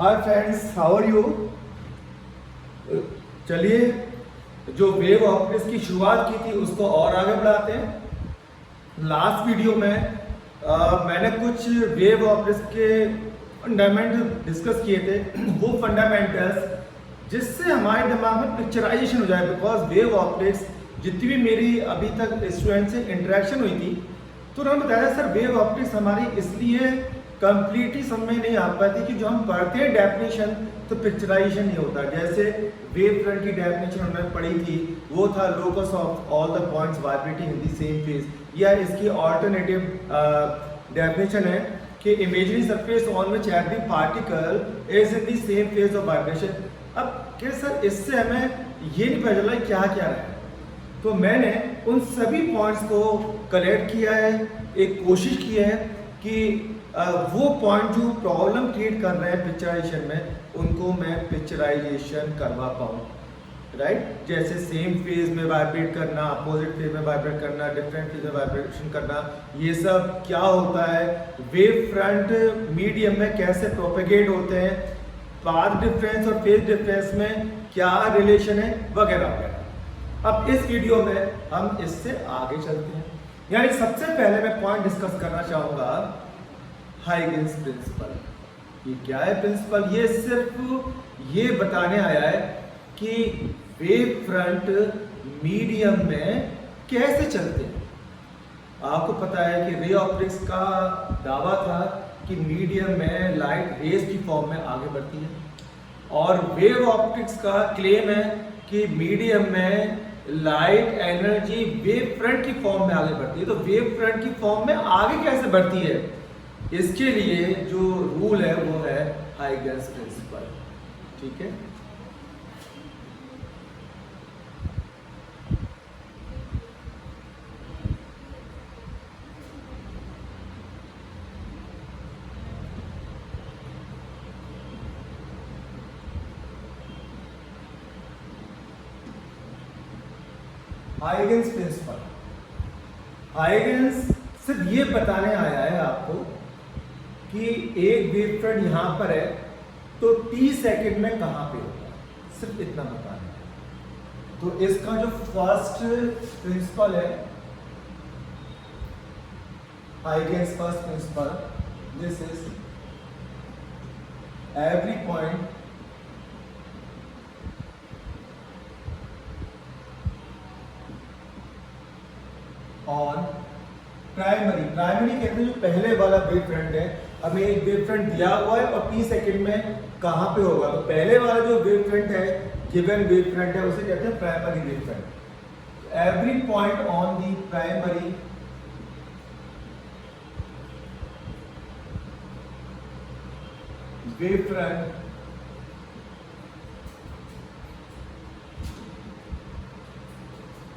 Hi friends, how are you. चलिए, जो wave optics की शुरुआत की थी उसको और आगे बढ़ाते हैं। लास्ट वीडियो में मैंने कुछ वेव ऑप्टिक्स के फंडामेंटल डिस्कस किए थे। वो फंडामेंटल्स जिससे हमारे दिमाग में पिक्चराइजेशन हो जाए, बिकॉज वेव ऑप्टिक्स जितनी भी मेरी अभी तक स्टूडेंट से इंटरेक्शन हुई थी तो उन्होंने बताया सर वेव ऑप्टिक्स हमारी इसलिए कंप्लीटली समझ में नहीं आ पाती कि जो हम पढ़ते हैं डेफिनेशन तो पिक्चराइजेशन नहीं होता। जैसे वेव फ्रंट की डेफिनेशन हमने पढ़ी थी, वो था locus of all the points vibrating in the same phase, या इसकी ऑल्टरनेटिव डेफिनेशन है कि imaginary surface on which every particle is in the same phase of vibration. अब क्या सर इससे हमें ये नहीं पता चला क्या क्या है, तो मैंने उन सभी पॉइंट्स को कलेक्ट किया है, एक कोशिश की है कि वो पॉइंट जो प्रॉब्लम क्रिएट कर रहे हैं पिक्चराइजेशन में उनको मैं पिक्चराइजेशन करवा पाऊँ, राइट। जैसे सेम फेज में वाइब्रेट करना, अपोजिट फेज में वाइब्रेट करना, डिफरेंट फेज में वाइब्रेशन करना, ये सब क्या होता है, वेव फ्रंट मीडियम में कैसे प्रोपेगेट होते हैं, पाथ डिफरेंस और फेज डिफरेंस में क्या रिलेशन है, वगैरह वगैरह। अब इस वीडियो में हम इससे आगे चलते हैं। यानी सबसे पहले मैं पॉइंट डिस्कस करना चाहूंगा हाइगेंस प्रिंसिपल। ये क्या है प्रिंसिपल? ये सिर्फ ये बताने आया है कि वेव फ्रंट मीडियम में कैसे चलते हैं। आपको पता है कि रे ऑप्टिक्स का दावा था कि मीडियम में लाइट रेज की फॉर्म में आगे बढ़ती है, और वेव ऑप्टिक्स का क्लेम है कि मीडियम में लाइट एनर्जी वेव फ्रंट की फॉर्म में आगे बढ़ती है। तो वेव फ्रंट की फॉर्म में आगे कैसे बढ़ती है, इसके लिए जो रूल है वो है हाइगेंस प्रिंसिपल। ठीक है, हाइगेंस प्रिंसिपल। हाइगेंस सिर्फ ये बताने आया है आपको कि एक वेव फ्रंट यहां पर है तो t सेकंड में कहां पे होगा, सिर्फ इतना बताना है। तो इसका जो फर्स्ट प्रिंसिपल है Huygens first principle, this is every point on primary. Primary कहते हैं जो पहले वाला वेव फ्रंट है। हमें एक वेव फ्रंट दिया हुआ है और t सेकंड में कहां पे होगा, तो पहले वाला जो वेव फ्रंट है, गिवन वेव फ्रंट है, उसे कहते हैं primary wave front. Every point on the primary wave front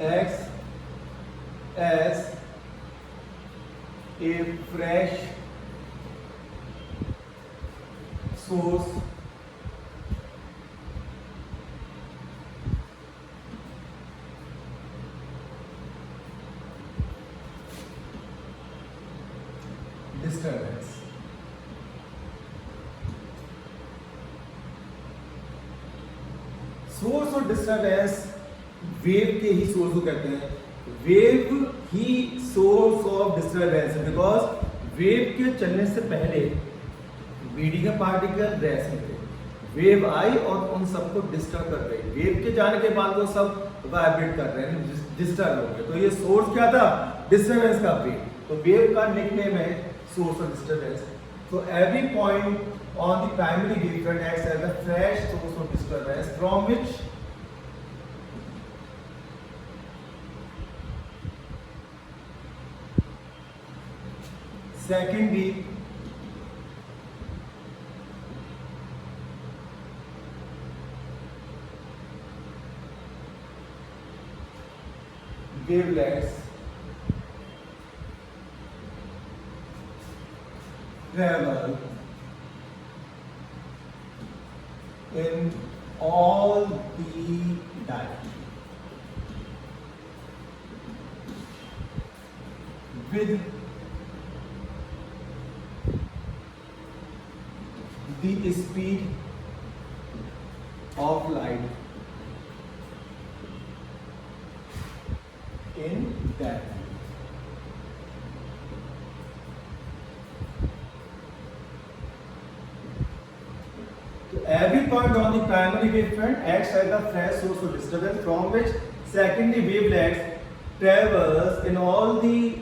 acts as a fresh source disturbance। Source और डिस्टर्बेंस वेव के ही सोर्स को कहते हैं। Wave he source of disturbance है, बिकॉज वेव के चलने से पहले मीडियम पार्टिकल रेस्ट में थे, वेव आई और उन सबको डिस्टर्ब कर रही, वेव के जाने के बाद वो सब वाइब्रेट कर रहे हैं, डिस्टर्ब हो गए। तो ये सोर्स क्या था, डिस्टर्बेंस का वेव। तो वेव का निकनेम है सोर्स ऑफ डिस्टर्बेंस। तो every point on the primary wave front acts as a fresh source of disturbance from which secondary wavelets travel in all the directions with the speed of light in that medium. So every point on the primary wavefront acts as a fresh source of disturbance from which secondary wavelets traverse in all the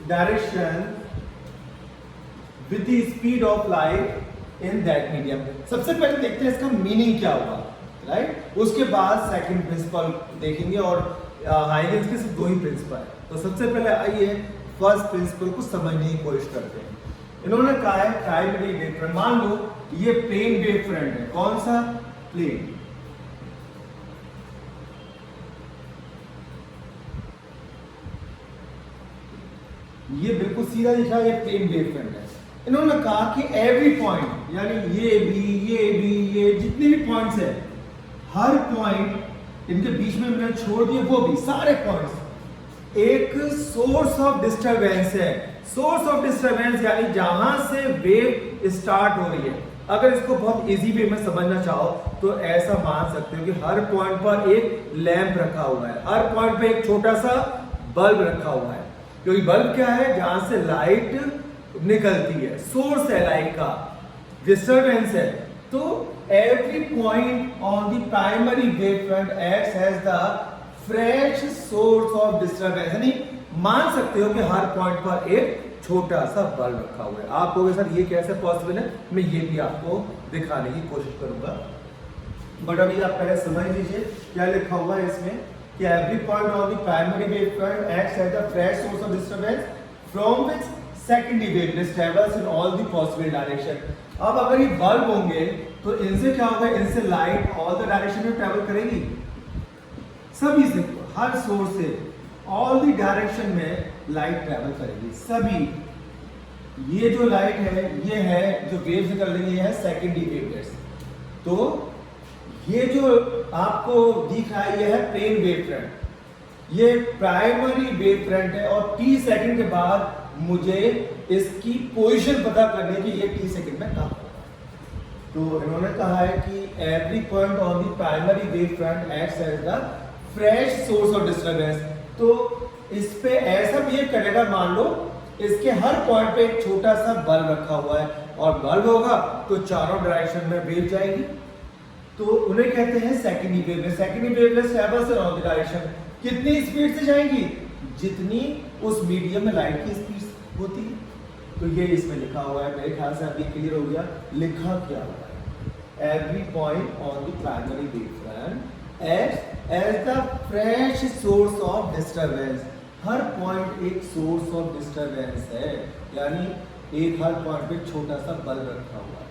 direction with the speed of light in that medium. सबसे पहले देखते हैं इसका meaning क्या होगा, right? उसके बाद second principal देखेंगे और हाइगन्स के सिर्फ दो ही प्रिंसिपल है। तो सबसे पहले आइए फर्स्ट प्रिंसिपल को समझने की कोशिश करते हैं। इन्होंने कहा है प्राइमरी वेवफ्रंट, मान लो ये प्लेन वेवफ्रंट है। कौन सा? प्लेन। ये बिल्कुल सीधा दिखा, ये प्लेन वेवफ्रंट है। इन्होंने कहा कि एवरी पॉइंट, यानी ये भी ये जितने भी पॉइंट्स है, हर पॉइंट इनके बीच में मैंने छोड़ दिए, वो भी सारे पॉइंट्स एक सोर्स ऑफ डिस्टरबेंस है। सोर्स ऑफ डिस्टरबेंस यानी जहां से वेव स्टार्ट हो रही है। अगर इसको बहुत इजी वे में समझना चाहो तो ऐसा मान सकते हो कि हर पॉइंट पर एक लैंप रखा हुआ है, हर पॉइंट पे एक छोटा सा बल्ब रखा हुआ है। क्योंकि बल्ब क्या है? जहां से लाइट निकलती है, सोर्स है लाइट का, डिस्टरबेंस है। तो every point on the primary wavefront acts as the fresh source of disturbance, यानी मान सकते हो कि हर पॉइंट पर एक छोटा सा बल्ब रखा हुआ है। आप कहोगे सर ये कैसे पॉसिबल है? मैं ये भी आपको दिखाने की कोशिश करूंगा, बट अभी आप पहले समझ लीजिए क्या लिखा हुआ है इसमें कि every point on the primary wavefront acts as the fresh source of disturbance from which secondary wavelets travels in all the possible direction. अब अगर ये बल्ब होंगे तो इनसे क्या होगा? इनसे लाइट ऑल द डायरेक्शन में ट्रैवल करेगी, सभी से, हर सोर्स से ऑल द डायरेक्शन में लाइट ट्रैवल करेगी, सभी। ये जो लाइट है, ये है जो वेव्स निकल रही है सेकेंडरी वेवलेट्स। तो ये जो आपको दिख रहा है ये है प्लेन वेवफ्रंट, ये प्राइमरी वेवफ्रंट है। और t सेकंड के बाद मुझे इसकी पोजीशन पता करने की, ये t सेकंड में कहा। तो इन्होंने कहा है कि every point on the primary wavefront acts as the fresh source of disturbance. तो इस पे ऐसा बिहेव करेगा, मान लो इसके हर पॉइंट पे एक छोटा सा बल्ब रखा हुआ है, और बल्ब होगा तो चारों डायरेक्शन में वेव जाएगी। तो उन्हें कहते हैं secondary wavelet. Secondary wavelet travels in all the direction. कितनी स्पीड से जाएंगी? जितनी उस मीडियम में लाइट की स्पीड होती है। तो ये इसमें लिखा हुआ है, मेरे ख्याल से अभी क्लियर हो गया। लिखा क्या हुआ है? Every point on the primary wavefront acts as the fresh source of disturbance. हर पॉइंट एक सोर्स ऑफ डिस्टरबेंस है, यानी एक हर पॉइंट पे छोटा सा बल्ब रखा हुआ है।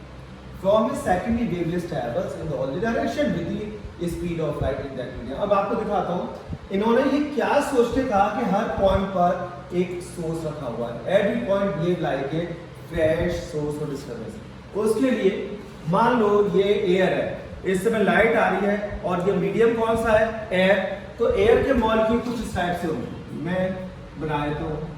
From a secondary wavelength travels in all the direction with the speed of light in that medium। अब आपको दिखाता हूँ इन्होंने ये क्या सोच के कहा कि हर पॉइंट पर एक सोर्स रखा हुआ है। Every point give like a fresh source of disturbance. उसके लिए मान लो ये एयर है, इस समय लाइट आ रही है, और ये मीडियम कौन सा है? एयर। तो एयर के मॉलिक्यूल कुछ इस टाइप से होंगे, मैं बना देता हूँ।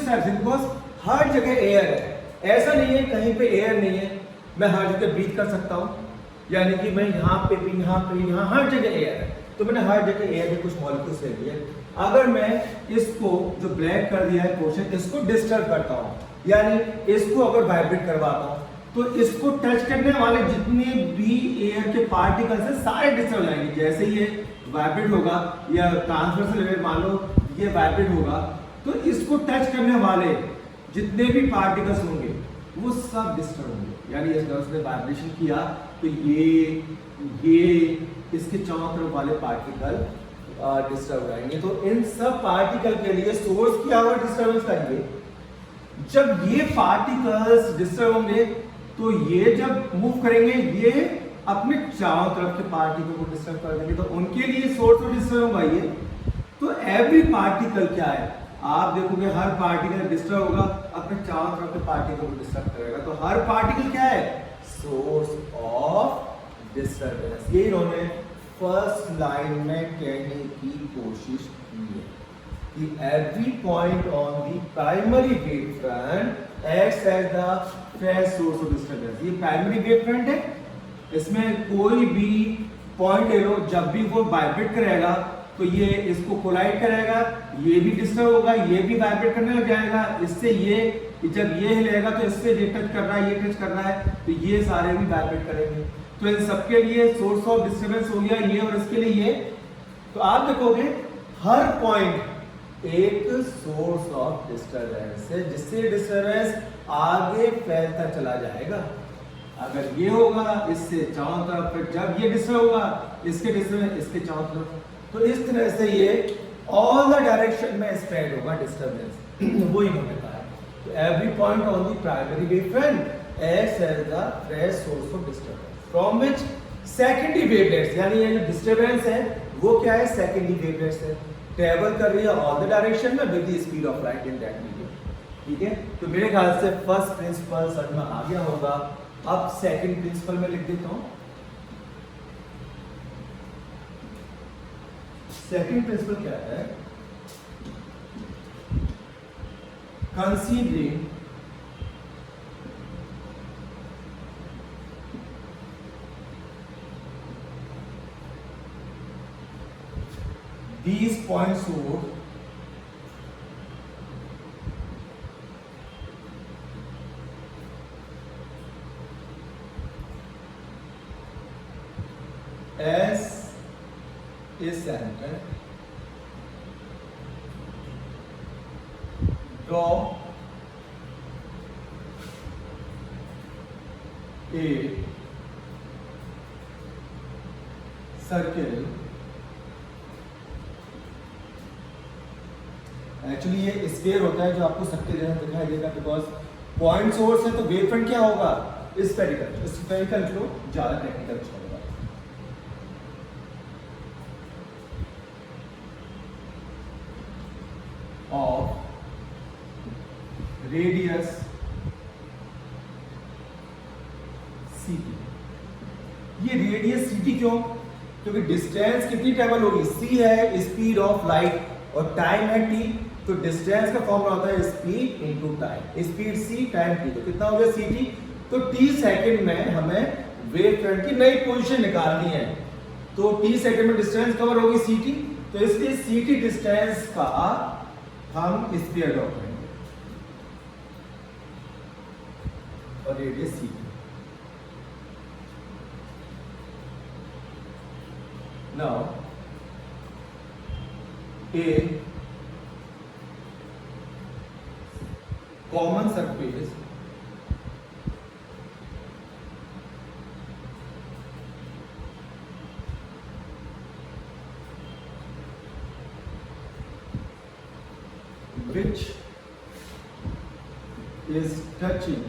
बिकॉज हर जगह एयर है, ऐसा नहीं है कहीं पे एयर नहीं है, मैं हर जगह ब्रीथ कर सकता हूँ, यानी कि मैं यहाँ पे भी, यहाँ पे, यहाँ हर जगह एयर है। तो मैंने हर जगह एयर के कुछ मॉलिक्यूल्स ले लिए। अगर मैं इसको जो ब्लैक कर दिया है पोर्शन, इसको डिस्टर्ब करता हूँ, यानी इसको अगर वाइब्रेट करवाता हूँ, तो इसको टच करने वाले जितने भी एयर के पार्टिकल्स हैं सारे डिस्टर्ब हो जाएंगे। जैसे ये वाइब्रेट होगा या ट्रांसवर्सल वेव, मान लो ये वाइब्रेट होगा, तो इसको टच करने वाले जितने भी पार्टिकल्स होंगे वो सब डिस्टर्ब होंगे। यानी इसने वाइब्रेशन किया तो ये इसके चारों तरफ वाले पार्टिकल डिस्टर्ब हो जाएंगे। तो इन सब पार्टिकल के लिए सोर्स क्या होगा डिस्टर्बेंस का? ये जब ये पार्टिकल्स डिस्टर्ब होंगे तो ये जब मूव करेंगे ये अपने चारों तरफ के पार्टिकल को डिस्टर्ब कर देंगे, तो उनके लिए सोर्स ऑफ डिस्टर्ब होगा ये। तो एवरी पार्टिकल क्या है? आप देखोगे हर पार्टिकल डिस्टर्ब होगा, अपने चारों तरफ के पार्टिकल को डिस्टर्ब करेगा। तो हर पार्टिकल क्या है? Source of disturbance. ये इन्होंने फर्स्ट लाइन में कहने की कोशिश की है कि every point on the primary wave front acts as the fresh source of disturbance. ये प्राइमरी वेव फ्रंट है, इसमें कोई भी पॉइंट ले लो, जब भी वो वाइब्रेट करेगा तो ये इसको कोलाइड करेगा, ये भी डिस्टर्ब होगा, ये भी वाइब्रेट करने लग जाएगा, इससे ये जब ये हिलेगा तो इससे ये टच कर रहा है, ये टच कर रहा है, तो ये सारे भी वाइब्रेट करेंगे। तो इन सबके लिए सोर्स ऑफ डिस्टर्बेंस हो गया ये, और इसके लिए ये। तो आप देखोगे हर पॉइंट एक सोर्स ऑफ डिस्टर्बेंस है, जिससे डिस्टर्बेंस आगे फैलता चला जाएगा। अगर ये होगा इससे चारों तरफ, फिर जब ये डिस्टर्ब होगा इसके डिस्टर्बेंस इसके चारों तरफ, तो इस तरह से ये ऑल द डायरेक्शन में स्प्रेड होगा डिस्टर्बेंस। वो इन्होंने कहा। तो every point on the primary wave front acts as the fresh source of disturbance from which secondary wavelets, यानी ये जो डिस्टर्बेंस है वो क्या है? सेकेंडरी वेवलेट्स है, ट्रेवल कर रही है ऑल द डायरेक्शन में with the speed of light in that medium. ठीक है, तो मेरे ख्याल से फर्स्ट प्रिंसिपल समझ में आ गया होगा। अब सेकंड प्रिंसिपल में लिख देता हूं। सेकंड प्रिंसिपल क्या है? Considering these point source as a center, draw a circle। Actually ये स्फीयर होता है जो आपको सबके जगह दिखाई देगा, बिकॉज पॉइंट सोर्स है तो वेव फ्रंट क्या होगा? स्फेरिकल। स्फेरिकल को ज्यादा टेक्निकल होगा। Of radius ct। ये रेडियस ct क्यों? क्योंकि डिस्टेंस कितनी ट्रेवल होगी? c है स्पीड ऑफ लाइट और टाइम है t, तो डिस्टेंस का फॉर्मूला होता है speed into time. Speed c, time t, तो कितना हो गया ct? तो t सेकंड में हमें वेव फ्रंट की नई पोजीशन निकालनी है, तो t सेकंड में डिस्टेंस कवर होगी ct, तो इसलिए ct डिस्टेंस का हम स्फीयर ड्रॉ करेंगे और radius ct। Now a common surface which is touching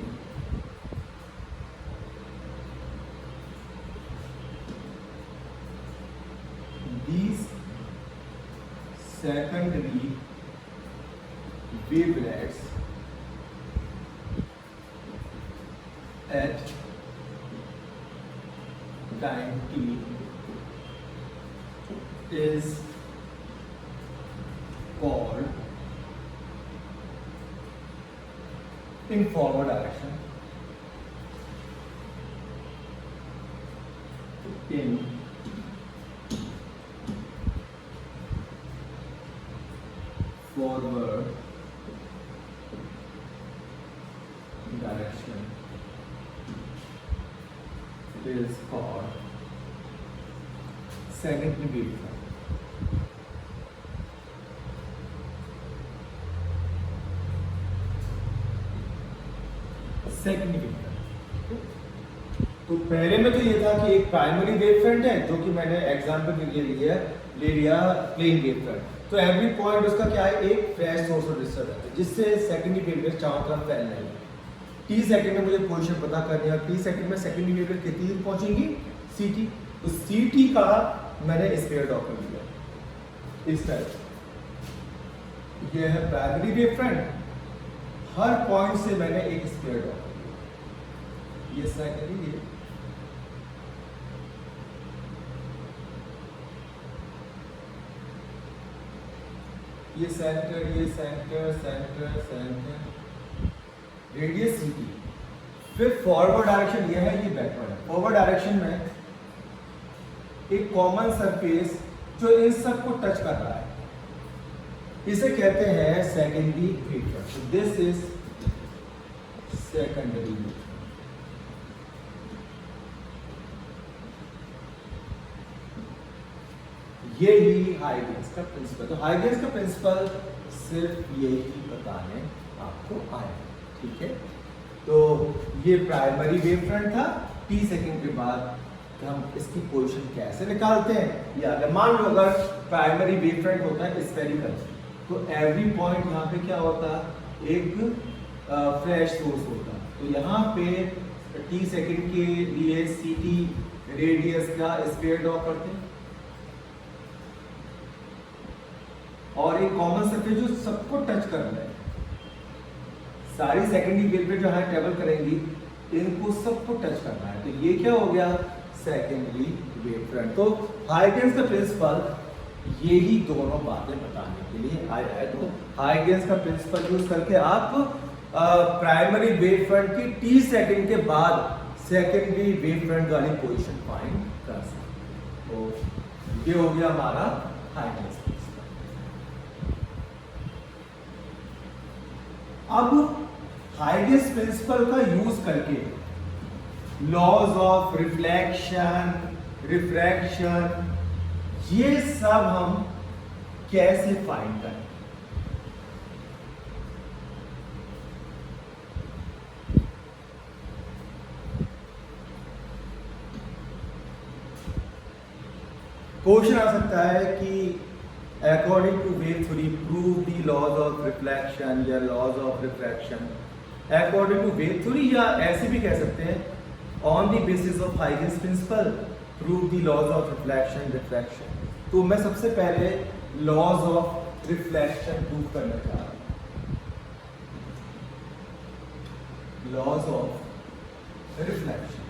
these secondary wavelets at time t is called in forward direction, in forward direction is called secondary wave front। Secondary wave front, तो पहले में तो ये था कि एक primary wave front है जो कि मैंने एग्जांपल के लिए ले लिया प्लेन वेव फ्रंट। तो एवरी पॉइंट उसका क्या है? एक फ्रेश सोर्स ऑफ डिस्टर्बेंस है, जिससे सेकेंडरी वेवलेट चारों तरफ फैल रही है। टी सेकंड में मुझे पोजीशन पता करनी है, और टी सेकंड में सेकेंडरी वेवलेट कितनी दूर पहुंचेंगी? ct। तो ct का मैंने स्फीयर ड्रॉ कर लिया इस तरह। ये है प्राइमरी वेव फ्रंट, हर पॉइंट से मैंने एक स्क्वायर ड्रॉ किया। ये सेकेंडरी, ये सेंटर, ये सेंटर, सेंटर, सेंटर, रेडियस सीटी। फिर फॉरवर्ड डायरेक्शन ये है, ये बैकवर्ड है। फॉरवर्ड डायरेक्शन में एक कॉमन सरफेस जो इन सब को टच कर रहा है, इसे कहते हैं secondary wave front. This is secondary wave. ये ही हाइगेंस का प्रिंसिपल। तो हाइगेंस का प्रिंसिपल सिर्फ यही बताने आपको आया, ठीक है। तो ये प्राइमरी वेव फ्रंट था। टी सेकंड के बाद हम इसकी पोजीशन कैसे निकालते हैं, या मान लो अगर प्राइमरी वेव फ्रंट होता है स्फेरिकल, तो एवरी पॉइंट यहाँ पे क्या होता है, एक फ्लैश सोर्स होता है। तो यहाँ पे टी सेकंड के लिए सी टी रेडियस का स्क्वायर ड्रॉ करते हैं, और एक कॉमन सरफेस जो सबको टच कर रहा है। सारी सेकेंडरी वेव फ्रंट जो यहाँ ट्रेवल करेंगी, इनको सबको टच करना है। तो ये क्या हो गया, सेकेंडरी वेव फ्रंट। तो हाइगेंस का प्रिंसिपल यही दोनों बातें बताने के लिए आया है। तो हाइगेंस का प्रिंसिपल यूज करके आप प्राइमरी वेव फ्रंट की टी सेकंड के बाद सेकेंडरी वेव फ्रंट वाली पोजीशन फाइंड कर सकते। तो ये हो गया हमारा हाइगेंस प्रिंसिपल। अब हाइगेंस प्रिंसिपल का यूज करके लॉज ऑफ रिफ्लेक्शन, रिफ्रैक्शन, ये सब हम कैसे फाइंड करें। क्वेश्चन आ सकता है कि according to wave theory prove the laws of reflection या laws of refraction. According to wave theory, या ऐसे भी कह सकते हैं on the basis of Huygens principle prove the laws of reflection, refraction. तो मैं सबसे पहले लॉज ऑफ रिफ्लेक्शन प्रूव करना चाह रहा हूं। लॉज ऑफ रिफ्लेक्शन,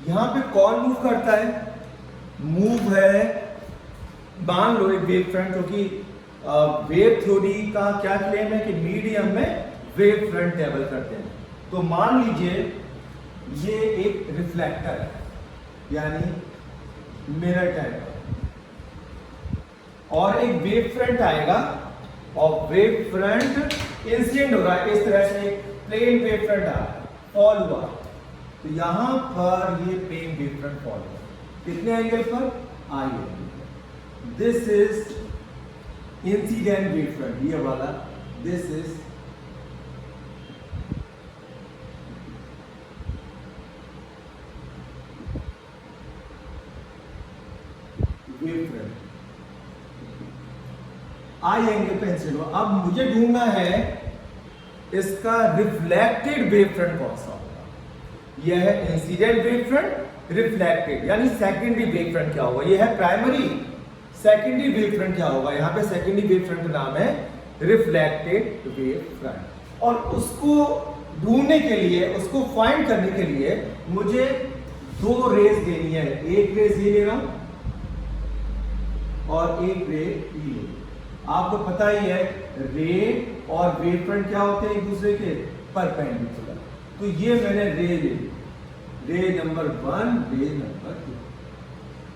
यहां पे कौन मूव करता है, मूव है, मान लो एक वेव फ्रंट, क्योंकि वेव थ्योरी का क्या क्लेम है कि मीडियम में वेव फ्रंट ट्रेवल करते हैं। तो मान लीजिए ये एक रिफ्लेक्टर है, यानी मिरर टाइप, और एक वेव फ्रंट आएगा, और वेव फ्रंट इंसिडेंट हो रहा है। इस तरह से प्लेन वेव फ्रंट आ रहा है, फॉल हुआ, तो यहां पर ये प्लेन वेव फ्रंट फॉल हुआ। कितने एंगल पर, i angle. This is incident wave front, ये वाला, this is wave front, i angle पे इंसिडेंट हुआ। अब मुझे ढूंढना है इसका रिफ्लेक्टेड वेव फ्रंट कौन सा होगा। यह है इंसिडेंट वेव फ्रंट, रिफ्लेक्टेड, यानी सेकेंडरी वेव फ्रंट क्या होगा। यह है प्राइमरी, सेकेंडरी वेव फ्रंट क्या होगा। यहां पे सेकेंडरी वेव फ्रंट का नाम है रिफ्लेक्टेड वेव फ्रंट। और उसको ढूंढने के लिए, उसको फाइंड करने के लिए मुझे दो रेज देनी है। एक रेज ये ले रहा हूं और एक रे ये। आपको पता ही है रे और वेव फ्रंट क्या होते हैं, एक दूसरे के परपेंडिकुलर। तो ये मैंने रे ले ली, रे नंबर 1, रे नंबर 2।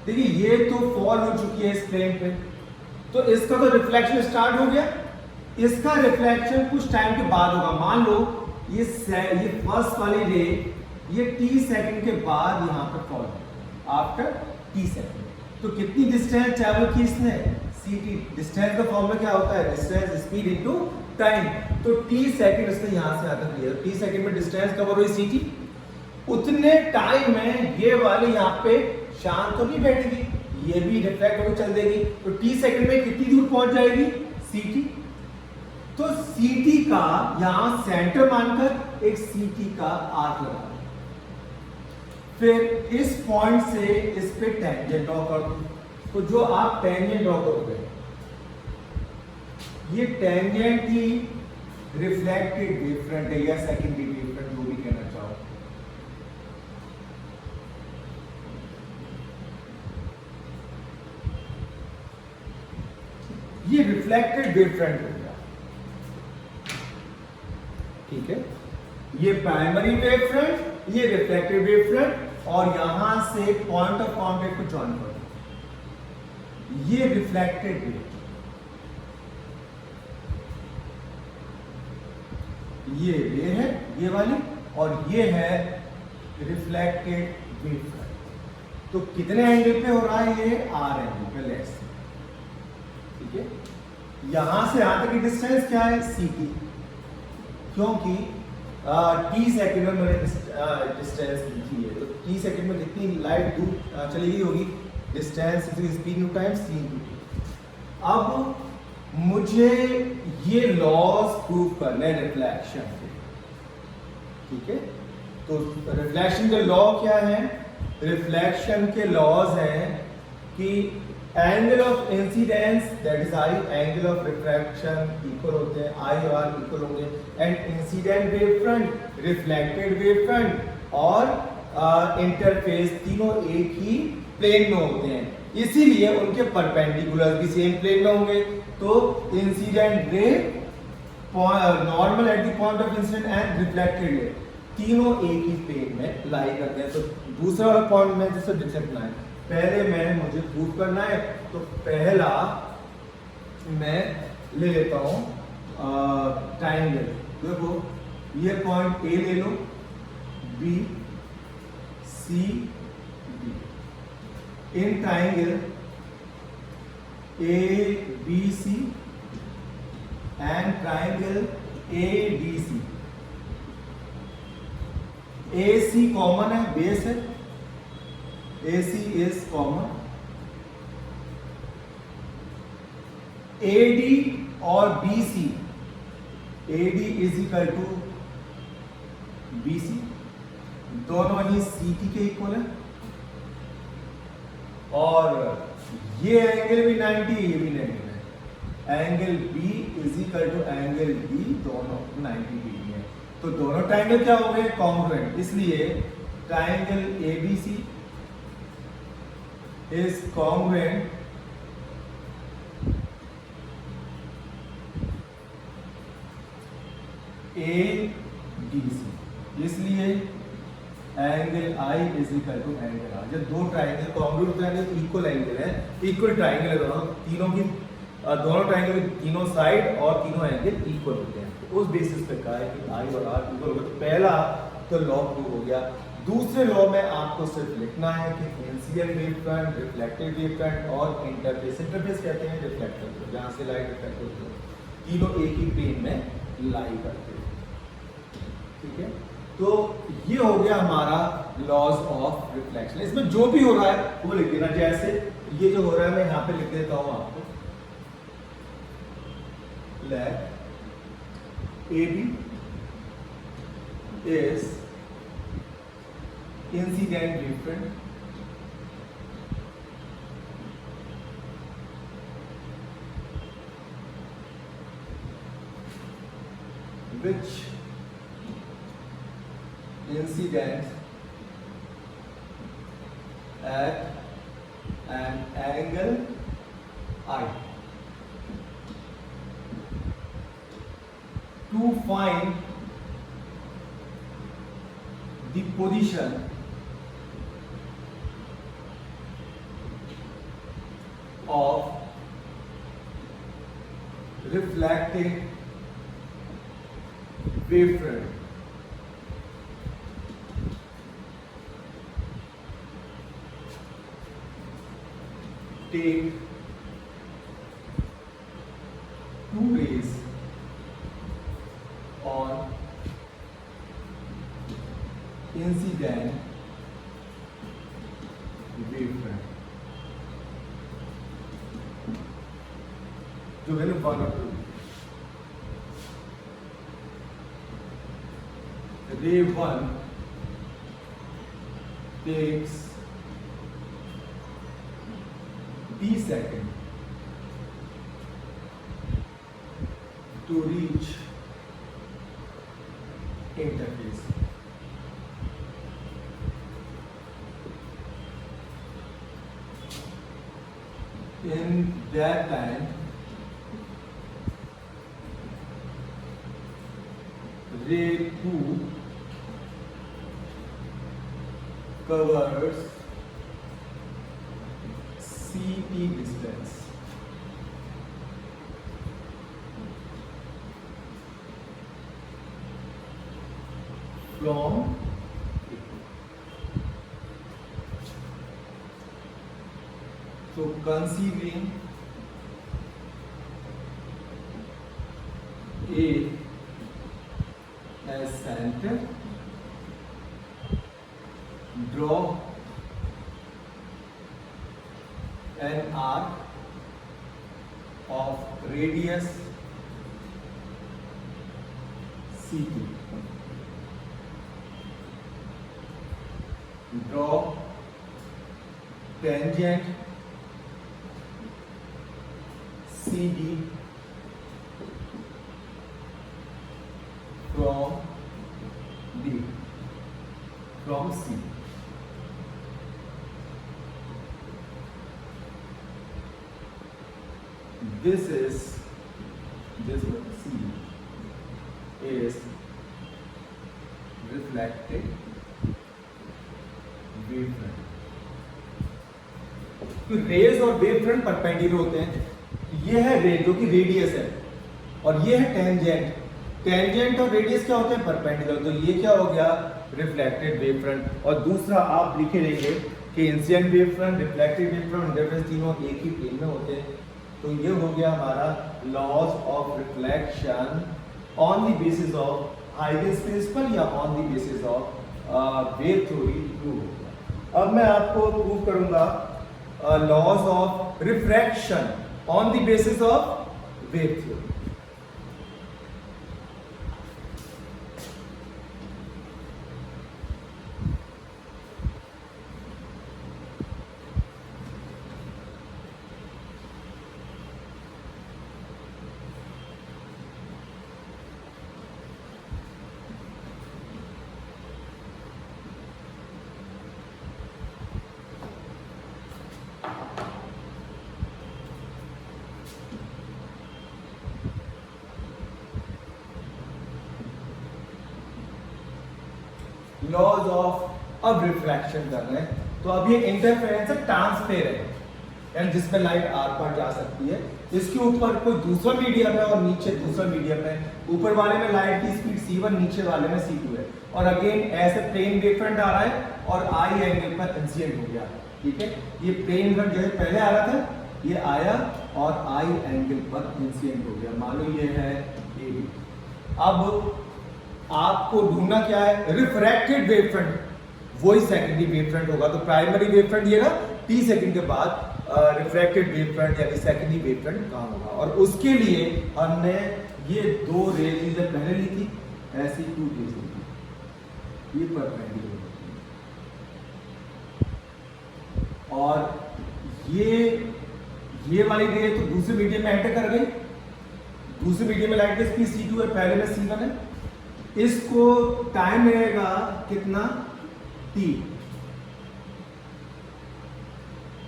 देखिए ये तो फॉल हो चुकी है इस प्लेन पे, तो इसका तो रिफ्लेक्शन स्टार्ट हो गया। इसका रिफ्लेक्शन कुछ टाइम के बाद होगा। मान लो ये फर्स्ट वाली रे ये टी सेकंड के बाद यहां पर फॉल है, आफ्टर टी सेकंड। तो कितनी डिस्टेंस ट्रैवल की इसने, ct। डिस्टेंस का फॉर्मूला क्या होता है, डिस्टेंस स्पीड इनटू टाइम। तो टी सेकंड इसने यहां से आकर लिया, टी सेकंड में डिस्टेंस कवर हुई ct। उतने टाइम में ये वाली यहां पे शांत तो नहीं बैठेगी, ये भी रिफ्लेक्ट होकर चल देगी। तो टी सेकंड में कितनी दूर पहुंच जाएगी, ct। तो ct का यहां सेंटर मानकर एक ct का आर्क लगा, फिर इस पॉइंट से इस पे टेंजेंट ड्रॉ कर दो। तो जो आप टेंजेंट ड्रॉ करोगे, ये टेंजेंट ही रिफ्लेक्टेड वेव फ्रंट है या सेकेंडरी वेव फ्रंट, जो भी कहना चाहो। ये रिफ्लेक्टेड वेव फ्रंट हो गया, ठीक है। ये प्राइमरी वेव फ्रंट, ये रिफ्लेक्टेड वेव फ्रंट, और यहां से पॉइंट ऑफ कांटेक्ट को जॉइन कर दो। ये रिफ्लेक्टेड वेव, ये रे है ये वाली, और ये है रिफ्लेक्टेड वेव फ्रंट। तो कितने एंगल पे हो रहा है? ये आर एंगल पे, लेट्स से, ठीक है। यहां से यहां तक की डिस्टेंस क्या है? सी टी, क्योंकि टी सेकंड में मैंने डिस्टेंस लिखी है, तो टी सेकंड में जितनी लाइट दूर चली गई होगी, distance speed in time C into T. अब मुझे ये लॉज प्रूव करना है रिफ्लेक्शन के, ठीक है। तो रिफ्लेक्शन के लॉ क्या है? रिफ्लेक्शन के लॉज हैं कि angle of incidence that is I, angle of refraction equal होते हैं, आई और आर इक्वल होंगे, and incident wave front, reflected wave front और इंटरफेस तीनों एक ही प्लेन में होते हैं, इसीलिए उनके परपेंडिकुलर भी सेम प्लेन में होंगे। तो incident ray, normal at the point of incident and reflected ray, तीनों एक ही प्लेन में लाई करते हैं। तो दूसरा वाला पॉइंट में जैसे डिटेक्ट है, पहले मुझे प्रूव करना है, तो पहला मैं ले लेता हूं ट्रायंगल। देखो ये पॉइंट ए ले लो, B C D, in triangle A B C and triangle A D C. A C common है, बेस है, AC is common, AD और BC, AD is equal to BC, दोनों ही CT के equal है, और ये एंगल भी 90, ये भी 90 है। Angle B is equal to angle D, दोनों 90 डिग्री है। तो दोनों ट्रायंगल क्या हो गए? कॉन्ग्रुएंट, इसलिए triangle ABC is congruent ADC, इसलिए angle I is equal to angle R। जब दो triangle congruent triangle equal angle है, इक्वल ट्राइंगल है दोनों, तीनों की दोनों ट्राइंगल की तीनों साइड और तीनों एंगल इक्वल होते हैं, तो उस बेसिस पे कहा है कि I और R इक्वल होगा। तो पहला तो लॉ प्रूव हो गया। दूसरे लॉ में आपको सिर्फ लिखना है कि incident wave front, reflected wave front और इंटरफेस, इंटरफेस कहते हैं रिफ्लेक्टर को, जहां से लाइट रिफ्लेक्ट होती है, तीनों एक ही प्लेन में लाई करते हैं, ठीक है। तो ये हो गया हमारा लॉज ऑफ रिफ्लेक्शन। इसमें जो भी हो रहा है वो लिख देना, जैसे ये जो हो रहा है मैं यहाँ पे लिख देता हूँ आपको, late AB is incident wave front which incident at an angle I. To find the position of reflecting wave front, take two rays on incident wave front, जो वैल्यू 1 और 2, ray 1 takes t second to reach interface. In that time, ray 2 covers CT distance. From so conceiving A as center, draw an arc of radius C2. Draw tangent CD from D, from C. This one C is reflected wave front. तो raise और wave front perpendicular होते हैं। ये है रे जो कि radius है और ये है टेंजेंट। टेंजेंट और रेडियस क्या होते हैं? परपेंडिकुलर। तो ये क्या हो गया? Reflected wave front. और दूसरा आप लिखे रहेंगे कि incident wave front, reflected wave front, interference तीनों एक ही प्लेन में होते हैं। तो ये हो गया हमारा laws of reflection on the basis of Huygens principle या on the basis of wave theory prove हो गया। अब मैं आपको प्रूव करूंगा laws of refraction on the basis of wave theory. Laws of अब रिफ्रैक्शन कर रहे हैं। तो अब ये इंटरफेरेंस है, ट्रांसपेरेंट एंड जिसमें लाइट आर पार जा सकती है। इसके ऊपर कोई दूसरा मीडियम है और नीचे दूसरा मीडियम है। ऊपर वाले में लाइट की स्पीड c1, नीचे वाले में c2 है। और अगेन ऐसे प्लेन वेव फ्रंट आ रहा है और आई एंगल पर इंसिडेंट हो गया। ठीक है, ये प्लेन फ्रंट जैसे पहले आ रहा था, ये आया और आई एंगल पर इंसिडेंट हो गया। मान लो ये है ए बी। अब आपको ढूंढना क्या है? रिफ्रैक्टेड वेव फ्रंट, वही सेकेंडरी वेव फ्रंट होगा। तो प्राइमरी वेव फ्रंट ये ना t सेकंड के बाद रिफ्रैक्टेड वेव फ्रंट यानी सेकेंडरी वेव फ्रंट कहाँ होगा। और उसके लिए हमने ये दो रेज पहले ली थी, ऐसी टू रेज ली थी, ये परपेंडिकुलर और ये वाली रे तो दूसरे मीडियम में एंटर कर गई। दूसरे मीडियम में लाइट की स्पीड c2 है, पहले में c1 है। इसको टाइम रहेगा कितना? t।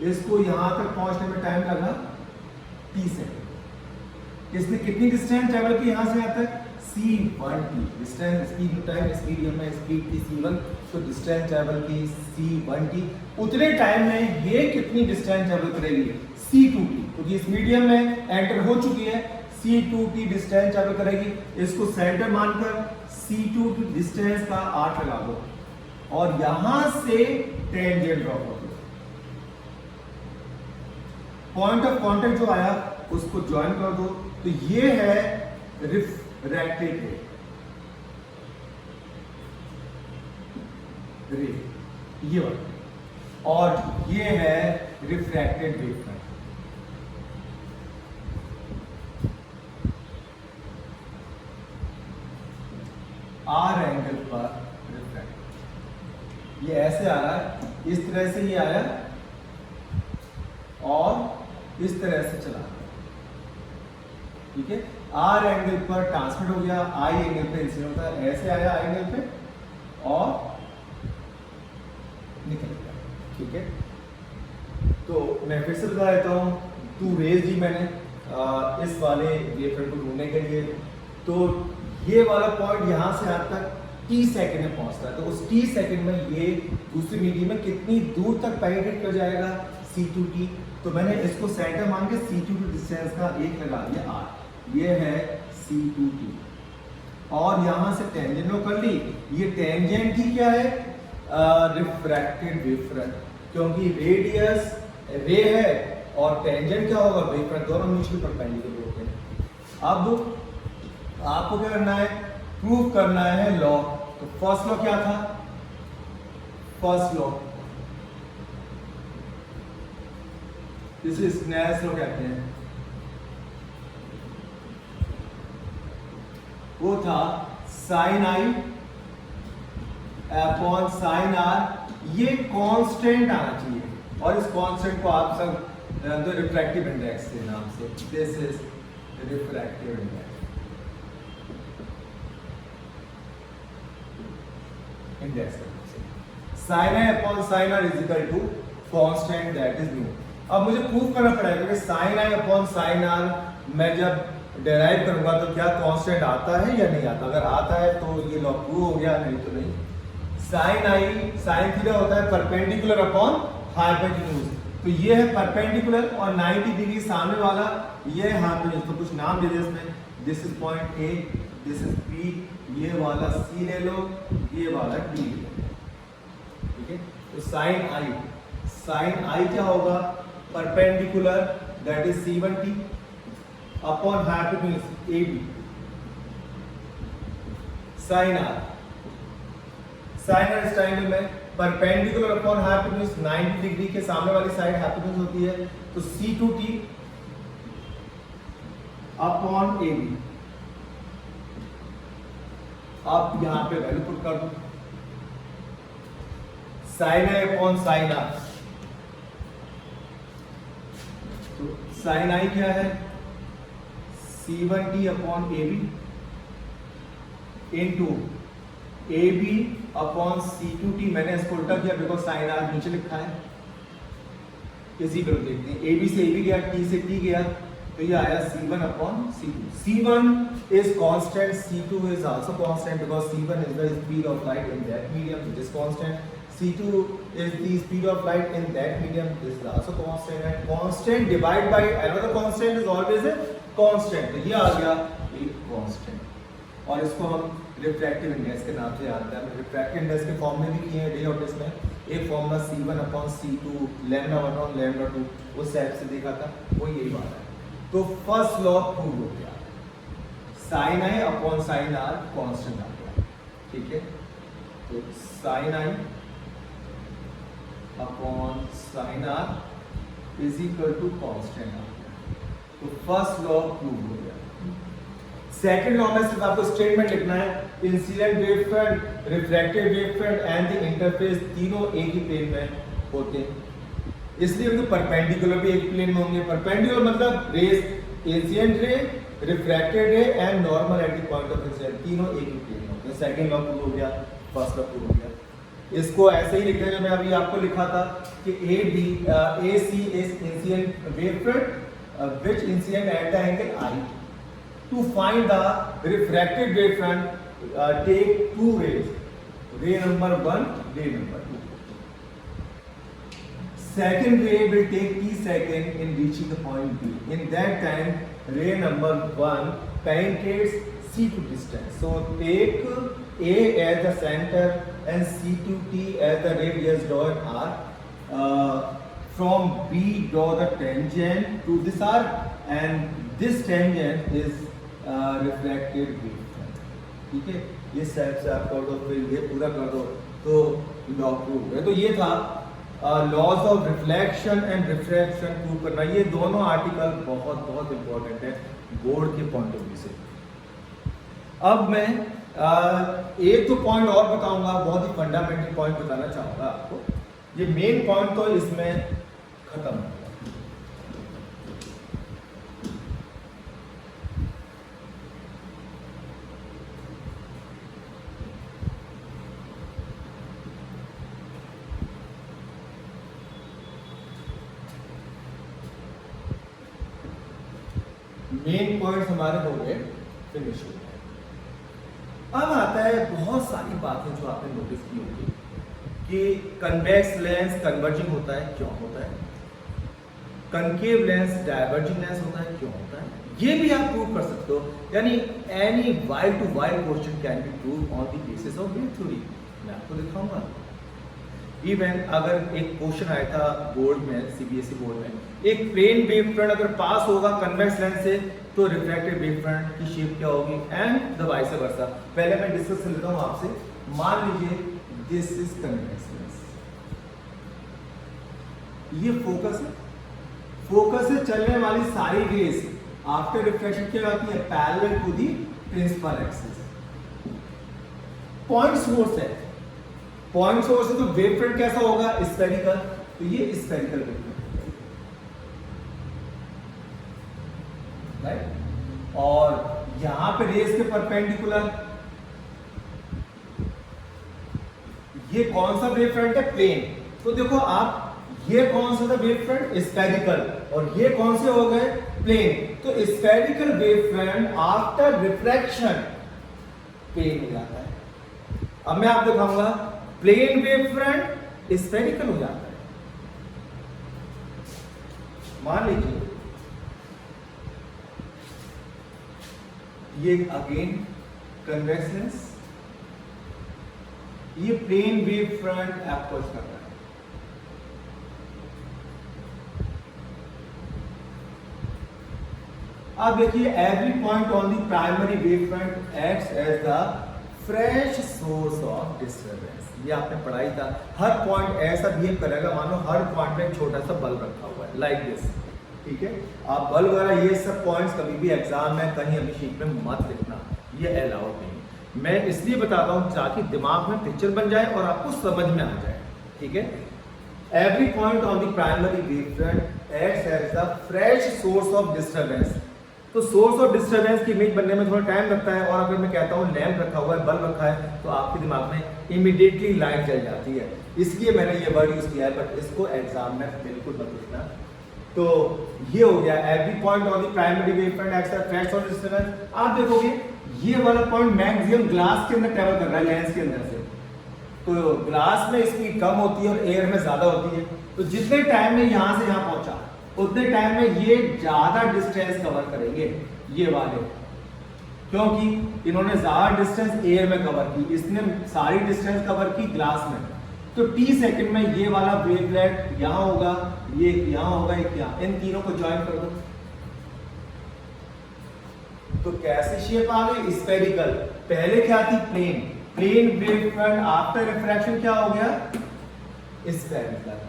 इसको यहां तक पहुंचने में टाइम लगा t सेकंड। इसने कितनी डिस्टेंस ट्रेवल की यहां से यहां तक? c1t। Distance speed time speed में स्पीड थी c1, तो डिस्टेंस ट्रेवल की c1t। उतने टाइम में ये कितनी डिस्टेंस ट्रेवल करेगी? c2t, क्योंकि इस मीडियम में एंटर हो चुकी है। c2t डिस्टेंस ट्रेवल करेगी। इसको सेंटर मानकर c2 की डिस्टेंस का 8 लगा दो और यहां से टेंजेंट ड्रॉ कर दो। पॉइंट ऑफ कांटेक्ट जो आया उसको ज्वाइन कर दो। तो ये है रिफ्रैक्टेड रे, ये वाला, और ये है refracted wave front. R angle पर रिफ्रैक्ट, ये ऐसे आ रहा है इस तरह से ये आया और इस तरह से चला गया, ठीक है। आर एंगल पर ट्रांसमिट हो गया, आई एंगल पे इंसिडेंट होता है, ऐसे आया आई एंगल पे और निकल गया, ठीक है। तो मैं फिर से बता देता हूँ, टू रेज दी मैंने इस वाले वेवफ्रंट को ढूंढने के लिए। तो ये वाला पॉइंट यहाँ से यहाँ तक t सेकंड में पहुँचता है, तो उस t सेकंड में ये दूसरी मीडियम में कितनी दूर तक पेनिट्रेट कर जाएगा, c2t। तो मैंने इसको सेंटर मान के c2t डिस्टेंस का एक लगा दिया r, ये है c2t। और यहाँ से टेंजेंट लो कर ली, ये टेंजेंट ही क्या है, रिफ्रैक्टेड वेवफ्रंट, क्योंकि रेडियस रे है और टेंजेंट क्या होगा, वेवफ्रंट, दोनों म्यूचुअली परपेंडिकुलर होते हैं। अब आपको क्या करना है, प्रूव करना है लॉ। तो फर्स्ट लॉ क्या था, फर्स्ट लॉ जिसे स्नेल्स लॉ कहते हैं, वो था साइन आई अपॉन साइन आर। ये कांस्टेंट आना चाहिए, और इस कांस्टेंट को आप सब रिफ्रैक्टिव इंडेक्स के नाम से, this is refractive index, sine I upon sine are is equal to constant that is mu. अब मुझे प्रूव करना पड़ेगा कि साइन आई अपॉन साइन आर मैं जब डेराइव करूंगा तो क्या कांस्टेंट आता है या नहीं आता। अगर आता है तो ये लॉ प्रूव हो गया, नहीं तो नहीं। साइन आई साइन थीटा होता है परपेंडिकुलर अपॉन हाइपोटेन्यूज, तो ये है परपेंडिकुलर और 90 डिग्री सामने वाला ये हाइपोटेन्यूज। तो कुछ नाम दे दे इसमें, this is point A, this is B, ये वाला सी ले लो, ये वाला डी ले लो, ठीक है। तो साइन आई क्या होगा, perpendicular that is C1t upon hypotenuse AB। Sine R इस ट्रायंगल में परपेंडिकुलर अपॉन हाइपोटेन्यूज 90 डिग्री के सामने वाली साइड हाइपोटेन्यूज होती है, तो C2t अपॉन AB। आप यहां पे वैल्यू पुट कर दो, साइन आई अपॉन साइन आर, तो साइन आई क्या है, C1t upon AB into AB upon C2t। मैंने इसको उल्टा किया बिकॉज साइन आर नीचे लिखा है, इसी पर देखते हैं। AB से AB गया, T से T गया, तो ये आया C1 upon C2. C1 is constant, C2 is also constant because C1 is the speed of light in that medium, which is constant. C2 is the speed of light in that medium, this is also constant. And constant divided by another constant is always a constant. तो ये आ गया एक constant. और इसको हम refractive index के नाम से याद करते हैं। रिफ्रैक्टिव इंडेक्स के फॉर्म में भी किए हैं रे ऑफ दिस में, एक formula C1 upon C2 lambda 1 और लैम्डा 2 उस टाइप से देखा था, वो यही बात है। तो फर्स्ट लॉ प्रूव हो गया, साइन आई अपॉन साइन आर कांस्टेंट आ गया, ठीक है। तो sine I upon sine are is equal to constant आ गया, तो फर्स्ट लॉ प्रूव हो गया। सेकंड लॉ में सिर्फ आपको स्टेटमेंट लिखना है, incident wave front, refracted wave front end the interface तीनों एक ही प्लेन में होते हैं, इसलिए उनके परपेंडिकुलर भी एक प्लेन में होंगे। परपेंडिकुलर मतलब rays, incident ray, refracted ray and normal at the point of incident, तीनों एक ही प्लेन में होते हैं। सेकंड लॉ प्रूव हो गया, फर्स्ट लॉ प्रूव हो गया। इसको ऐसे ही लिखते हैं जो मैं अभी आपको लिखा था कि AC is incident wave front which incident at the angle I। To find the refracted wavefront, take two rays, ray number 1, ray number 2. Second ray will take t second in reaching the point B. In that time, ray number 1 penetrates C2 distance. So take A as the center and C2t as the radius dot R. From B draw the tangent to this arc, and this tangent is reflected wave, ठीक है। ये set से आप कर दो, फिर ये पूरा कर दो, तो लॉ प्रूव है। तो ये था laws of reflection and refraction prove करना। ये दोनों आर्टिकल बहुत बहुत इंपॉर्टेंट है बोर्ड के पॉइंट ऑफ व्यू से। अब मैं एक तो पॉइंट और बताऊंगा, बहुत ही फंडामेंटल पॉइंट बताना चाहूंगा आपको। ये मेन पॉइंट तो इसमें खत्म हो गया। मेन पॉइंट्स हमारे हो गए, फिनिश हो गए। अब आता है बहुत सारी बातें जो आपने नोटिस की होगी कि कन्वेक्स लेंस कन्वर्जिंग होता है, क्यों होता है, कनकेव लेंस डाइवर्जिंग लेंस होता है, क्यों होता है, ये भी आप प्रूव कर सकते हो। यानी any wide to wide question can be prove on the basis of wave theory. मैं आपको दिखाऊंगा। इवन अगर एक क्वेश्चन आया था बोर्ड में, सीबीएसई बोर्ड में, एक प्लेन वेव फ्रंट अगर पास होगा कन्वेक्स लेंस से तो रिफ्रैक्टेड वेव फ्रंट की शेप क्या होगी, एंड द वाइस वर्सा। पहले मैं डिस्कस कर लेता हूं आपसे। मान लीजिए दिस इज कन्वेक्स लेंस, ये फोकस है, फोकस से चलने वाली सारी रेज आफ्टर रिफ्लेक्शन क्या होती है, parallel to the principal axis. Point source है, पॉइंट सोर्स है तो वेव फ्रंट कैसा होगा, स्फेरिकल। तो ये स्फेरिकल वेव फ्रंट, राइट। और यहां पे रेज के परपेंडिकुलर, ये कौन सा वेव फ्रंट है, प्लेन। तो देखो आप, ये कौन सा था वेव फ्रंट, स्फेरिकल, और ये कौन से हो गए, प्लेन। तो spherical wave front after refraction plane हो जाता है। अब मैं आपको दिखाऊंगा प्लेन वेव फ्रंट स्फेरिकल हो जाता है। मान लीजिए ये अगेन कन्वेक्स लेंस, ये प्लेन वेव फ्रंट अप्रोच कर रहा है। अब देखिए every point on the primary wave front acts as the fresh source of disturbance. ये आपने पढ़ाई था। हर पॉइंट ऐसा बिहेव करेगा, मानो हर पॉइंट में एक छोटा सा बल्ब रखा हुआ है, लाइक दिस, ठीक है। आप बल्ब वगैरह ये सब पॉइंट्स कभी भी एग्जाम में कहीं अभी शीट में मत लिखना, ये अलाउड नहीं। मैं इसलिए बताता हूँ ताकि दिमाग में पिक्चर बन जाए और आपको समझ में आ जाए, ठीक है। Every point on the primary wave front acts as the fresh source of disturbance. तो सोर्स ऑफ डिस्टर्बेंस की इमेज बनने में थोड़ा टाइम लगता है, और अगर मैं कहता हूँ लैंप रखा हुआ है, बल्ब रखा है, तो आपके दिमाग में इमीडिएटली लाइट जल जाती है। इसलिए मैंने ये वर्ड यूज किया है, बट इसको एग्जाम में बिल्कुल मत लिखना। तो ये हो गया every point on the primary wave front acts as fresh source of disturbance. आप देखोगे ये वाला पॉइंट मैक्सिमम ग्लास के अंदर ट्रेवल कर रहा है, लेंस के अंदर से। तो ग्लास में स्पीड कम होती है और एयर में ज्यादा होती है। तो जितने टाइम में यहां से यहां पहुंचा, उतने टाइम में ये ज्यादा डिस्टेंस कवर करेंगे, ये वाले, क्योंकि इन्होंने ज्यादा डिस्टेंस एयर में कवर की, इसने सारी डिस्टेंस कवर की ग्लास में। तो टी सेकंड में ये वाला वेवलेट यहां होगा, ये यहां होगा, एक यहां, इन तीनों को ज्वाइन कर दो तो कैसी शेप आ गई, स्फेरिकल। पहले क्या थी, plane. Plane wave front after refraction क्या हो गया, स्फेरिकल।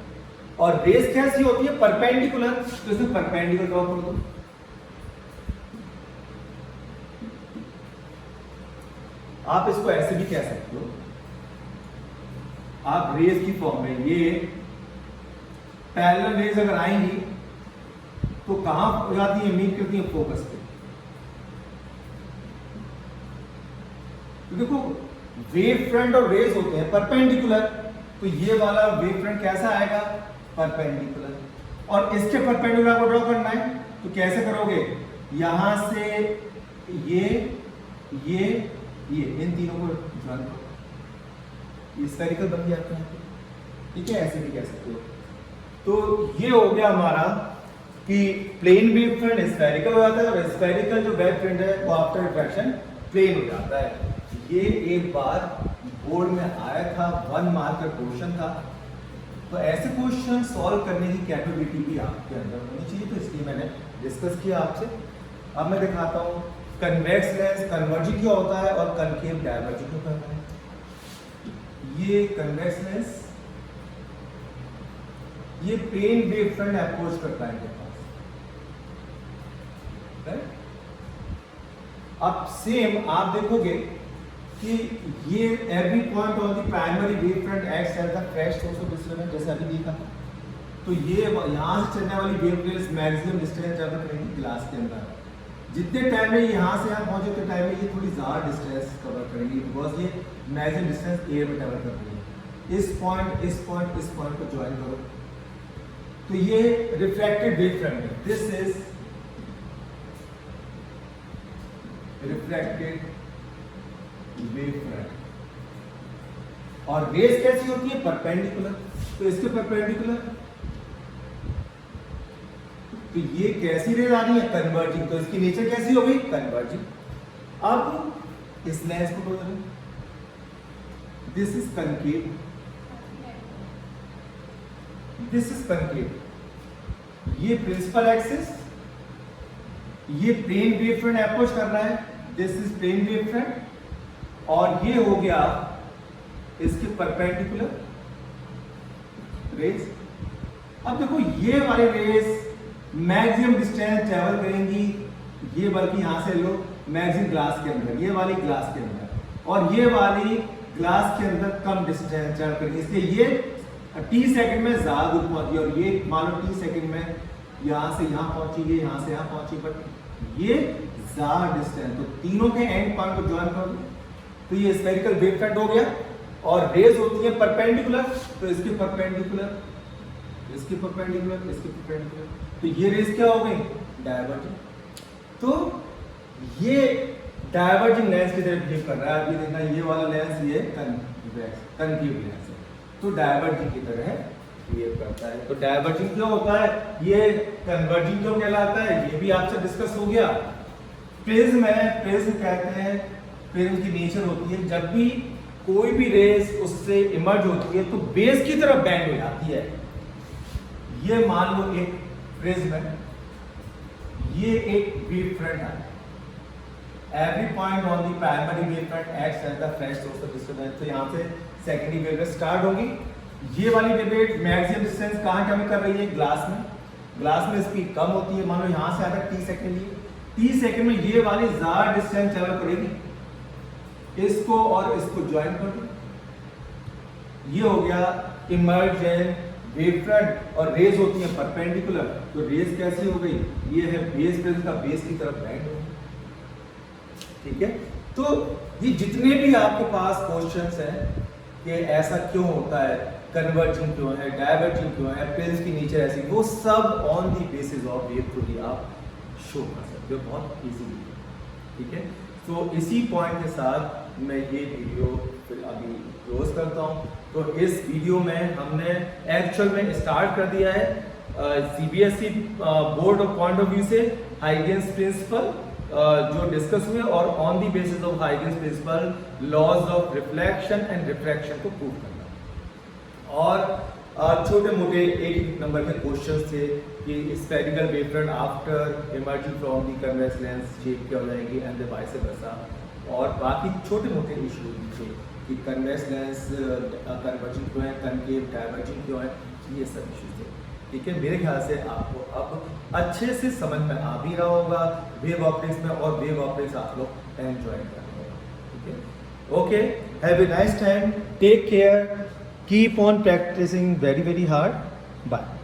और रेस कैसी होती है, परपेंडिकुलर। तो इसे परपेंडिकुलर ड्रॉ कर दो। आप इसको ऐसे भी कह सकते हो, आप रेस की फॉर्म में, ये पैरेलल रेस अगर आएंगी तो कहां हो जाती है, मीट करती है फोकस पे। तो देखो वेव फ्रंट और रेस होते हैं परपेंडिकुलर, तो ये वाला वेव फ्रंट कैसा आएगा, परपेंडिकुलर। और इसके परपेंडिकुलर आपको ड्रॉ करना है, तो कैसे करोगे, यहां से ये इन तीनों को ज्वाइन करो, ये स्फेरिकल बन जाते हैं, ठीक है। ऐसे भी कह सकते हो। तो ये हो गया हमारा कि प्लेन वेव फ्रंट स्फेरिकल हो जाता है, और स्फेरिकल जो वेव फ्रंट है वो आफ्टर रिफ्रैक्शन प्लेन हो जाता है। ये एक बार बोर्ड में आया था, 1 मार्क का क्वेश्चन था। तो ऐसे क्वेश्चन सॉल्व करने की कैपेबिलिटी भी आपके अंदर होनी चाहिए, तो इसलिए मैंने डिस्कस किया आपसे। अब मैं दिखाता हूँ कन्वेक्स लेंस कन्वर्जिंग क्या होता है और कनकेव डाइवर्जिंग क्या होता है। ये कन्वेक्स लेंस, ये प्लेन वेव फ्रंट अप्रोच करता है इनके पास, राइट। अब सेम आप देखोगे कि ये every point on the primary wave front acts as the fresh source of disturbance, जैसे अभी देखा था। तो ये यहाँ से चलने वाली wave rays maximum distance cover करेंगी ग्लास के अंदर। जितने टाइम में यहाँ से यहाँ पहुँचे उतने टाइम में ये थोड़ी ज़्यादा डिस्टेंस कवर करेंगी, बिकॉज ये मैक्सिमम डिस्टेंस एयर में कवर कर रही है। इस पॉइंट को ज्वाइन करो तो ये रिफ्रैक्टेड वेव फ्रंट है। This is refracted wave front. और रेज कैसी होती है? परपेंडिकुलर। तो इसके परपेंडिकुलर, तो ये कैसी रेज आ रही है? कन्वर्जिंग। तो इसकी नेचर कैसी हो गई? कन्वर्जिंग। अब इस लेंस को बोल रहे, this is concave, this is concave. ये प्रिंसिपल एक्सिस, ये प्लेन वेव फ्रंट अप्रोच कर रहा है, this is plane wave front. और ये हो गया इसके परपेंडिकुलर रेज। अब देखो ये वाले रेज मैक्सिमम डिस्टेंस ट्रेवल करेंगी, ये बल्कि यहां से लो मैक्सिमम ग्लास के अंदर, ये वाली ग्लास के अंदर, और ये वाली ग्लास के अंदर कम डिस्टेंस ट्रेवल करेंगी। इसलिए ये टी सेकंड में ज्यादा दूर पहुंची, और ये मान लो टी सेकंड में यहां से यहां पहुंची, ये यहां से यहां पहुंची, बट ये ज्यादा डिस्टेंस। तो तीनों के एंड पॉइंट को ज्वाइन कर दो तो ये स्फेरिकल वेव फ्रंट हो गया। और रेज होती है परपेंडिकुलर, तो इसके परपेंडिकुलर, इसके परपेंडिकुलर, इसके परपेंडिकुलर, तो ये रेज क्या हो गई? डायवर्जिंग। तो ये डायवर्जिंग लेंस की तरह बिहेव कर रहा है। अभी देखना ये वाला लेंस, ये कनकेव लेंस है, तो डायवर्जिंग की तरह बिहेव करता है। तो डायवर्जिंग क्यों होता है? ये कन्वर्जिंग क्यों कहलाता है? ये भी आपसे डिस्कस हो गया। प्रिज्म है, प्रिज्म कहते हैं, प्रिज्म की नेचर होती है जब भी कोई भी रेस उससे इमर्ज होती है तो बेस की तरफ बैंड हो जाती है। ये मान लो एक प्रिज्म है, ये एक वेव फ्रंट है। Every point on the primary wave front acts as the fresh source of disturbance. तो यहाँ से सेकेंडरी वेव स्टार्ट होगी। ये वाली वेव मैक्सिमम डिस्टेंस कहाँ कम कर रही है? ग्लास में। ग्लास में स्पीड कम होती है, मान लो यहाँ से आता है टी सेकेंड, टी सेकेंड में ये वाली ज्यादा डिस्टेंस ट्रेवल करेगी। इसको और इसको ज्वाइन कर दो, ये हो गया इमर्जेंट वेव फ्रंट। और रेज होती है परपेंडिकुलर, तो रेज कैसी हो गई? ये है बेस, प्रिज्म का बेस की तरफ बैंड हो, ठीक है। तो ये जितने भी आपके पास क्वेश्चंस हैं कि ऐसा क्यों होता है, कन्वर्जिंग क्यों है, डायवर्जिंग क्यों है, प्रिज्म की नेचर ऐसी, वो सब on the basis of wave theory आप शो कर सकते हो बहुत इजीली, ठीक है। तो इसी पॉइंट के साथ मैं ये वीडियो फिर अभी क्लोज करता हूँ। तो इस वीडियो में हमने एक्चुअल में स्टार्ट कर दिया है CBSE board of point of view से हाइगेंस प्रिंसिपल जो डिस्कस हुए, और on the basis of Huygens principle laws of reflection and refraction को प्रूव करना। और छोटे मोटे एक नंबर के क्वेश्चंस थे कि spherical wave front after emerging from the convex lens shape क्या हो जाएगी एंड वाइस वर्सा, और बाकी छोटे मोटे इशू थे कि कन्वेक्स लेंस कन्वर्जिंग क्यों है, कनकेव डायवर्जिंग क्यों है, ये सब इशू थे, ठीक है। मेरे ख्याल से आपको अब अच्छे से समझ में आ भी रहा होगा वेव ऑप्टिक्स में, और वेव ऑप्टिक्स आप लोग एंजॉय कर रहे होगा, ठीक है। Okay, have a nice time, take care, keep on practising very very hard, bye.